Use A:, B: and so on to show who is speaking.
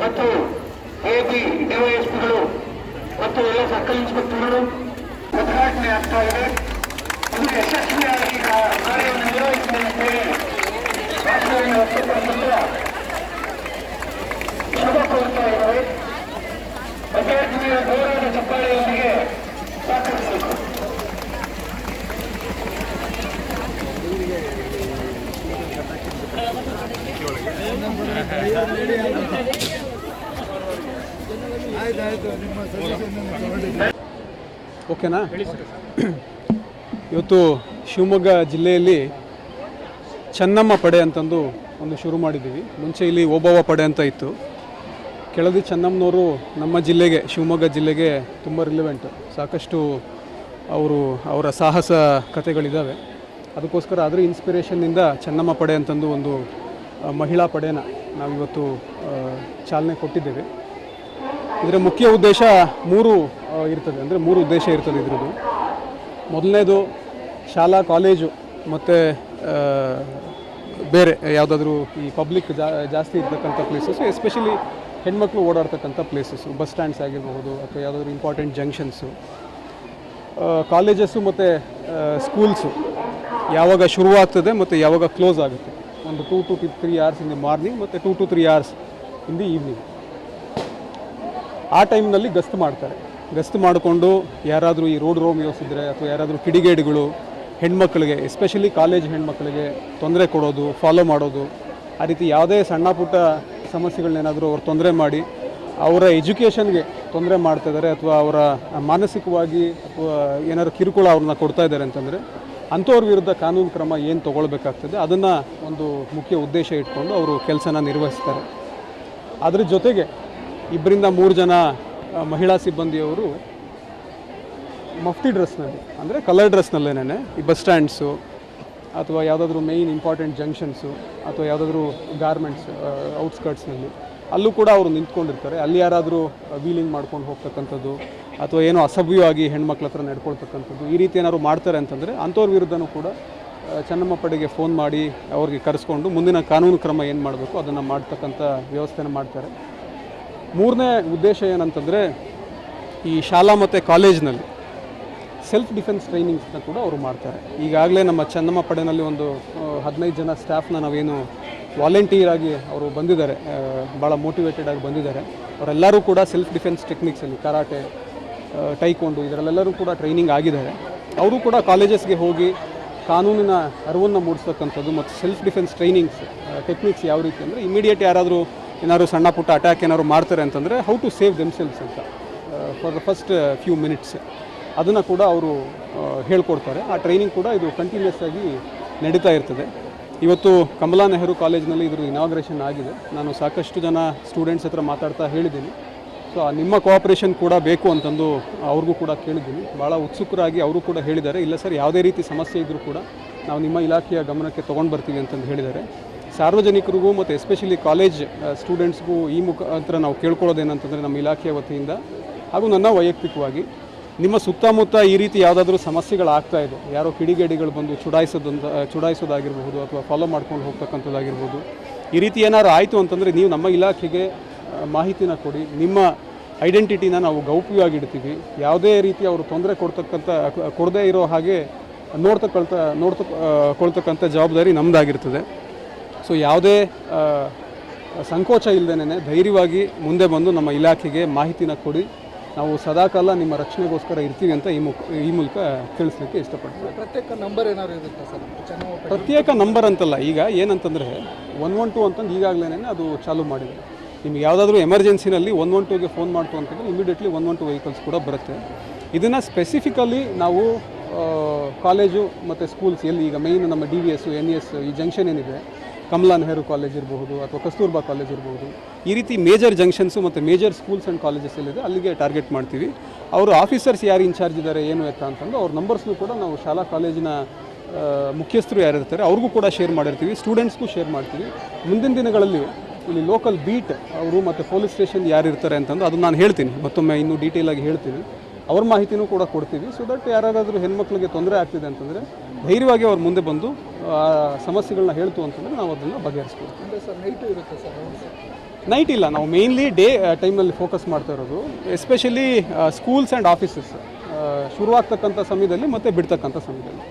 A: ಮತ್ತು ಎಪಿ ಡಿವೈಎಸ್ಪಿಗಳು ಮತ್ತು ಎಲ್ಲ ಸರ್ಕಲ್ ಇನ್ಸ್ಪೆಕ್ಟರ್ಗಳು ಉದ್ಘಾಟನೆ ಆಗ್ತಾ ಇದೆ. ಇದು ಯಶಸ್ವಿಯಾಗಿ ಕಾರ್ಯವನ್ನು ನಿರ್ವಹಿಸುವಂತೆ ರಾಷ್ಟ್ರವನ್ನು ವ್ಯಕ್ತಪಡಿಸುವ ಶುಭ ಕೋರ್ತಾ ಇದ್ದಾರೆ. ವಿದ್ಯಾರ್ಥಿಗಳ ಗೌರವದ ಚಪ್ಪಾಳೆಯೊಂದಿಗೆ ಸ್ವಾಗತಿಸಬೇಕು.
B: ಓಕೆನಾ? ಇವತ್ತು ಶಿವಮೊಗ್ಗ ಜಿಲ್ಲೆಯಲ್ಲಿ ಚೆನ್ನಮ್ಮ ಪಡೆ ಅಂತಂದು ಒಂದು ಶುರು ಮಾಡಿದ್ದೀವಿ. ಮುಂಚೆ ಇಲ್ಲಿ ಓಬವ್ವ ಪಡೆ ಅಂತ ಇತ್ತು. ಕೆಳದಿ ಚೆನ್ನಮ್ಮನವರು ನಮ್ಮ ಜಿಲ್ಲೆಗೆ, ಶಿವಮೊಗ್ಗ ಜಿಲ್ಲೆಗೆ ತುಂಬ ರಿಲೆವೆಂಟ್. ಸಾಕಷ್ಟು ಅವರ ಸಾಹಸ ಕಥೆಗಳಿದ್ದಾವೆ. ಅದಕ್ಕೋಸ್ಕರ ಅದರ ಇನ್ಸ್ಪಿರೇಷನ್ನಿಂದ ಚೆನ್ನಮ್ಮ ಪಡೆ ಅಂತಂದು ಒಂದು ಮಹಿಳಾ ಪಡೆನ ನಾವಿವತ್ತು ಚಾಲನೆ ಕೊಟ್ಟಿದ್ದೇವೆ. ಇದರ ಮುಖ್ಯ ಉದ್ದೇಶ ಮೂರು ಉದ್ದೇಶ ಇರ್ತದೆ ಇದ್ರದ್ದು. ಮೊದಲನೇದು ಶಾಲಾ ಕಾಲೇಜು ಮತ್ತು ಬೇರೆ ಯಾವುದಾದ್ರೂ ಈ ಪಬ್ಲಿಕ್ ಜಾಸ್ತಿ ಇರ್ತಕ್ಕಂಥ ಪ್ಲೇಸಸ್ಸು, ಎಸ್ಪೆಷಲಿ ಹೆಣ್ಮಕ್ಳು ಓಡಾಡ್ತಕ್ಕಂಥ ಪ್ಲೇಸಸ್ಸು, ಬಸ್ ಸ್ಟ್ಯಾಂಡ್ಸ್ ಆಗಿರ್ಬೋದು ಅಥವಾ ಯಾವುದಾದ್ರೂ ಇಂಪಾರ್ಟೆಂಟ್ ಜಂಕ್ಷನ್ಸು, ಕಾಲೇಜಸ್ಸು ಮತ್ತು ಸ್ಕೂಲ್ಸು ಯಾವಾಗ ಶುರುವಾಗ್ತದೆ ಮತ್ತು ಯಾವಾಗ ಕ್ಲೋಸ್ ಆಗುತ್ತೆ. ಒಂದು 2 to 3 hours in the morning ಮತ್ತು 2 to 3 hours in the evening. ಆ ಟೈಮ್ನಲ್ಲಿ ಗಸ್ತು ಮಾಡ್ತಾರೆ. ಗಸ್ತು ಮಾಡಿಕೊಂಡು ಯಾರಾದರೂ ಈ ರೋಡ್ ರೋಮಿಯೋಸ್ ಇದ್ದರೆ ಅಥವಾ ಯಾರಾದರೂ ಕಿಡಿಗೇಡಿಗಳು ಹೆಣ್ಮಕ್ಳಿಗೆ, ಎಸ್ಪೆಷಲಿ ಕಾಲೇಜ್ ಹೆಣ್ಮಕ್ಳಿಗೆ ತೊಂದರೆ ಕೊಡೋದು, ಫಾಲೋ ಮಾಡೋದು, ಆ ರೀತಿ ಯಾವುದೇ ಸಣ್ಣ ಪುಟ್ಟ ಸಮಸ್ಯೆಗಳನ್ನೇನಾದರೂ ಅವ್ರು ತೊಂದರೆ ಮಾಡಿ ಅವರ ಎಜುಕೇಷನ್ಗೆ ತೊಂದರೆ ಮಾಡ್ತಾಯಿದ್ದಾರೆ ಅಥವಾ ಅವರ ಮಾನಸಿಕವಾಗಿ ಅಥವಾ ಏನಾದ್ರು ಕಿರುಕುಳ ಅವ್ರನ್ನ ಕೊಡ್ತಾ ಇದ್ದಾರೆ ಅಂತಂದರೆ ಅಂಥವ್ರ ವಿರುದ್ಧ ಕಾನೂನು ಕ್ರಮ ಏನು ತೊಗೊಳ್ಬೇಕಾಗ್ತದೆ ಅದನ್ನು ಒಂದು ಮುಖ್ಯ ಉದ್ದೇಶ ಇಟ್ಕೊಂಡು ಅವರು ಕೆಲಸನ ನಿರ್ವಹಿಸ್ತಾರೆ. ಅದ್ರ ಜೊತೆಗೆ 2-3 ಜನ ಮಹಿಳಾ ಸಿಬ್ಬಂದಿಯವರು ಮಫ್ತಿ ಡ್ರೆಸ್ನಲ್ಲಿ, ಅಂದರೆ ಕಲರ್ ಡ್ರೆಸ್ನಲ್ಲೇನೆ ಈ ಬಸ್ ಸ್ಟ್ಯಾಂಡ್ಸು ಅಥವಾ ಯಾವುದಾದ್ರೂ ಮೇಯ್ನ್ ಇಂಪಾರ್ಟೆಂಟ್ ಜಂಕ್ಷನ್ಸು ಅಥವಾ ಯಾವುದಾದ್ರೂ ಗಾರ್ಮೆಂಟ್ಸ್ ಔಟ್ಸ್ಕರ್ಟ್ಸ್ನಲ್ಲಿ ಅಲ್ಲೂ ಕೂಡ ಅವರು ನಿಂತ್ಕೊಂಡಿರ್ತಾರೆ. ಅಲ್ಲಿ ಯಾರಾದರೂ ವೀಲಿಂಗ್ ಮಾಡ್ಕೊಂಡು ಹೋಗ್ತಕ್ಕಂಥದ್ದು ಅಥವಾ ಏನೋ ಅಸಭ್ಯವಾಗಿ ಹೆಣ್ಮಕ್ಳ ಹತ್ರ ನಡ್ಕೊಳ್ತಕ್ಕಂಥದ್ದು, ಈ ರೀತಿ ಏನಾದ್ರು ಮಾಡ್ತಾರೆ ಅಂತಂದರೆ ಅಂಥವ್ರ ವಿರುದ್ಧನೂ ಕೂಡ ಚೆನ್ನಮ್ಮ ಪಡೆಗೆ ಫೋನ್ ಮಾಡಿ ಅವ್ರಿಗೆ ಕರೆಸ್ಕೊಂಡು ಮುಂದಿನ ಕಾನೂನು ಕ್ರಮ ಏನು ಮಾಡಬೇಕು ಅದನ್ನು ಮಾಡ್ತಕ್ಕಂಥ ವ್ಯವಸ್ಥೆನ ಮಾಡ್ತಾರೆ. ಮೂರನೇ ಉದ್ದೇಶ ಏನಂತಂದರೆ ಈ ಶಾಲಾ ಮತ್ತು ಕಾಲೇಜ್ನಲ್ಲಿ ಸೆಲ್ಫ್ ಡಿಫೆನ್ಸ್ ಟ್ರೈನಿಂಗ್ಸ್ನ ಕೂಡ ಅವರು ಮಾಡ್ತಾರೆ. ಈಗಾಗಲೇ ನಮ್ಮ ಚೆನ್ನಮ್ಮ ಪಡೆಯಲ್ಲಿ ಒಂದು 15 ಜನ ಸ್ಟಾಫ್ನ ನಾವೇನು ವಾಲಂಟಿಯರ್ ಆಗಿ ಅವರು ಬಂದಿದ್ದಾರೆ, ಭಾಳ ಮೋಟಿವೇಟೆಡ್ ಆಗಿ ಬಂದಿದ್ದಾರೆ. ಅವರೆಲ್ಲರೂ ಕೂಡ ಸೆಲ್ಫ್ ಡಿಫೆನ್ಸ್ ಟೆಕ್ನಿಕ್ಸಲ್ಲಿ ಕರಾಟೆ, ಟೈಕೊಂಡು ಇದರಲ್ಲೆಲ್ಲರೂ ಕೂಡ ಟ್ರೈನಿಂಗ್ ಆಗಿದ್ದಾರೆ. ಅವರು ಕೂಡ ಕಾಲೇಜಸ್ಗೆ ಹೋಗಿ ಕಾನೂನಿನ ಅರಿವನ್ನು ಮೂಡಿಸ್ತಕ್ಕಂಥದ್ದು ಮತ್ತು ಸೆಲ್ಫ್ ಡಿಫೆನ್ಸ್ ಟ್ರೈನಿಂಗ್ಸ್ ಟೆಕ್ನಿಕ್ಸ್ ಯಾವ ರೀತಿ ಅಂದರೆ ಇಮಿಡಿಯೇಟ್ ಏನಾದ್ರು ಸಣ್ಣ ಪುಟ್ಟ ಅಟ್ಯಾಕ್ ಏನಾದ್ರು ಮಾಡ್ತಾರೆ ಅಂತಂದರೆ ಹೌ ಟು ಸೇವ್ ದೆಮ್ಸೆಲ್ಸ್ ಅಂತ for the first few minutes ಅದನ್ನು ಕೂಡ ಅವರು ಹೇಳ್ಕೊಡ್ತಾರೆ. ಆ ಟ್ರೈನಿಂಗ್ ಕೂಡ ಇದು ಕಂಟಿನ್ಯೂಸ್ ಆಗಿ ನಡೀತಾ ಇರ್ತದೆ. ಇವತ್ತು ಕಮಲಾ ನೆಹರು ಕಾಲೇಜ್ನಲ್ಲಿ ಇದ್ರ ಇನಾಗ್ರೇಷನ್ ಆಗಿದೆ. ನಾನು ಸಾಕಷ್ಟು ಜನ ಸ್ಟೂಡೆಂಟ್ಸ್ ಹತ್ರ ಮಾತಾಡ್ತಾ ಹೇಳಿದ್ದೀನಿ. ಸೊ ನಿಮ್ಮ ಕೋಆಪ್ರೇಷನ್ ಕೂಡ ಬೇಕು ಅಂತಂದು ಅವ್ರಿಗೂ ಕೂಡ ಕೇಳಿದ್ದೀನಿ. ಭಾಳ ಉತ್ಸುಕರಾಗಿ ಅವರು ಕೂಡ ಹೇಳಿದ್ದಾರೆ, ಇಲ್ಲ ಸರ್ ಯಾವುದೇ ರೀತಿ ಸಮಸ್ಯೆ ಇದ್ದರೂ ಕೂಡ ನಾವು ನಿಮ್ಮ ಇಲಾಖೆಯ ಗಮನಕ್ಕೆ ತೊಗೊಂಡು ಬರ್ತೀವಿ ಅಂತಂದು ಹೇಳಿದ್ದಾರೆ. ಸಾರ್ವಜನಿಕರಿಗೂ ಮತ್ತು ಎಸ್ಪೆಷಲಿ ಕಾಲೇಜ್ ಸ್ಟೂಡೆಂಟ್ಸ್ಗೂ ಈ ಮುಖಾಂತರ ನಾವು ಕೇಳ್ಕೊಳ್ಳೋದೇನಂತಂದರೆ ನಮ್ಮ ಇಲಾಖೆಯ ವತಿಯಿಂದ ಹಾಗೂ ನನ್ನ ವೈಯಕ್ತಿಕವಾಗಿ ನಿಮ್ಮ ಸುತ್ತಮುತ್ತ ಈ ರೀತಿ ಯಾವುದಾದ್ರೂ ಸಮಸ್ಯೆಗಳಾಗ್ತಾ ಇದೆ, ಯಾರೋ ಕಿಡಿಗೇಡಿಗಳು ಬಂದು ಚುಡಾಯಿಸೋದಾಗಿರ್ಬೋದು ಅಥವಾ ಫಾಲೋ ಮಾಡ್ಕೊಂಡು ಹೋಗ್ತಕ್ಕಂಥದ್ದಾಗಿರ್ಬೋದು, ಈ ರೀತಿ ಏನಾದ್ರು ಆಯಿತು ಅಂತಂದರೆ ನೀವು ನಮ್ಮ ಇಲಾಖೆಗೆ ಮಾಹಿತಿನ ಕೊಡಿ. ನಿಮ್ಮ ಐಡೆಂಟಿಟಿನ ನಾವು ಗೌಪ್ಯವಾಗಿಡ್ತೀವಿ. ಯಾವುದೇ ರೀತಿ ಅವರು ತೊಂದರೆ ಕೊಡದೇ ಇರೋ ಹಾಗೆ ನೋಡ್ತಕ್ಕಂಥ ಜವಾಬ್ದಾರಿ ನಮ್ಮದಾಗಿರ್ತದೆ. ಸೊ ಯಾವುದೇ ಸಂಕೋಚ ಇಲ್ಲದೇನೆ ಧೈರ್ಯವಾಗಿ ಮುಂದೆ ಬಂದು ನಮ್ಮ ಇಲಾಖೆಗೆ ಮಾಹಿತಿನ ಕೊಡಿ. ನಾವು ಸದಾಕಾಲ ನಿಮ್ಮ ರಕ್ಷಣೆಗೋಸ್ಕರ ಇರ್ತೀವಿ ಅಂತ ಈ ಮೂಲಕ ತಿಳಿಸ್ಲಿಕ್ಕೆ ಇಷ್ಟಪಡ್ತೀವಿ.
C: ಪ್ರತ್ಯೇಕ ನಂಬರ್ ಏನಾದ್ರು ಇರುತ್ತೆ ಸರ್?
B: ಪ್ರತ್ಯೇಕ ನಂಬರ್ ಅಂತಲ್ಲ, ಈಗ ಏನಂತಂದರೆ 112 ಅಂತಂದು ಈಗಾಗಲೇ ಅದು ಚಾಲೂ ಮಾಡಿದೆ. ನಿಮ್ಗೆ ಯಾವುದಾದ್ರೂ ಎಮರ್ಜೆನ್ಸಿನಲ್ಲಿ 112ಗೆ ಫೋನ್ ಮಾಡ್ತು ಅಂತಂದರೆ ಇಮಿಡಿಯೇಟ್ಲಿ 112 ವೆಹಿಕಲ್ಸ್ ಕೂಡ ಬರುತ್ತೆ. ಇದನ್ನು ಸ್ಪೆಸಿಫಿಕಲಿ ನಾವು ಕಾಲೇಜು ಮತ್ತು ಸ್ಕೂಲ್ಸ್ ಎಲ್ಲಿ ಈಗ ಮೇಯ್ನ್ ನಮ್ಮ DVS, NES ಈ ಜಂಕ್ಷನ್ ಏನಿದೆ, ಕಮಲಾ ನೆಹರು ಕಾಲೇಜ್ ಇರ್ಬೋದು ಅಥವಾ ಕಸ್ತೂರ್ಬಾ ಕಾಲೇಜ್ ಇರ್ಬೋದು, ಈ ರೀತಿ ಮೇಜರ್ ಜಂಕ್ಷನ್ಸು ಮತ್ತು ಮೇಜರ್ ಸ್ಕೂಲ್ಸ್ ಆ್ಯಂಡ್ ಕಾಲೇಜಸ್ ಎಲ್ಲಿದೆ ಅಲ್ಲಿಗೆ ಟಾರ್ಗೆಟ್ ಮಾಡ್ತೀವಿ. ಅವರು ಆಫೀಸರ್ಸ್ ಯಾರು ಇನ್ಚಾರ್ಜ್ ಇದ್ದಾರೆ ಏನು ಎತ್ತ ಅಂತಂದು ಅವ್ರ ನಂಬರ್ಸ್ನು ಕೂಡ ನಾವು ಶಾಲಾ ಕಾಲೇಜಿನ ಮುಖ್ಯಸ್ಥರು ಯಾರಿರ್ತಾರೆ ಅವ್ರಿಗೂ ಕೂಡ ಶೇರ್ ಮಾಡಿರ್ತೀವಿ, ಸ್ಟೂಡೆಂಟ್ಸ್ಗೂ ಶೇರ್ ಮಾಡ್ತೀವಿ. ಮುಂದಿನ ದಿನಗಳಲ್ಲಿ ಇಲ್ಲಿ ಲೋಕಲ್ ಬೀಟ್ ಅವರು ಮತ್ತು ಪೊಲೀಸ್ ಸ್ಟೇಷನ್ ಯಾರು ಇರ್ತಾರೆ ಅಂತಂದು ಅದನ್ನು ನಾನು ಹೇಳ್ತೀನಿ, ಮತ್ತೊಮ್ಮೆ ಇನ್ನೂ ಡೀಟೇಲಾಗಿ ಹೇಳ್ತೀನಿ. ಅವ್ರ ಮಾಹಿತಿನೂ ಕೂಡ ಕೊಡ್ತೀವಿ. ಸೊ ದಟ್ ಯಾರಾದರೂ ಹೆಣ್ಮಕ್ಳಿಗೆ ತೊಂದರೆ ಆಗ್ತಿದೆ ಅಂತಂದರೆ ಧೈರ್ಯವಾಗಿ ಅವ್ರು ಮುಂದೆ ಬಂದು ಸಮಸ್ಯೆಗಳನ್ನ ಹೇಳ್ತು ಅಂತಂದರೆ ನಾವು ಅದನ್ನು ಬಗೆಹರಿಸ್ತೀವಿ.
C: ಅಂದರೆ ಸರ್ ನೈಟು ಇರುತ್ತೆ ಸರ್ ರೌಂಡ್ಸ್?
B: ನೈಟ್ ಇಲ್ಲ, ನಾವು ಮೇಯ್ನ್ಲಿ ಡೇ ಟೈಮ್ನಲ್ಲಿ ಫೋಕಸ್ ಮಾಡ್ತಾ ಇರೋದು, ಎಸ್ಪೆಷಲಿ ಸ್ಕೂಲ್ಸ್ ಆ್ಯಂಡ್ ಆಫೀಸಸ್ ಶುರುವಾಗ್ತಕ್ಕಂಥ ಸಮಯದಲ್ಲಿ ಮತ್ತು ಬಿಡ್ತಕ್ಕಂಥ ಸಮಯದಲ್ಲಿ.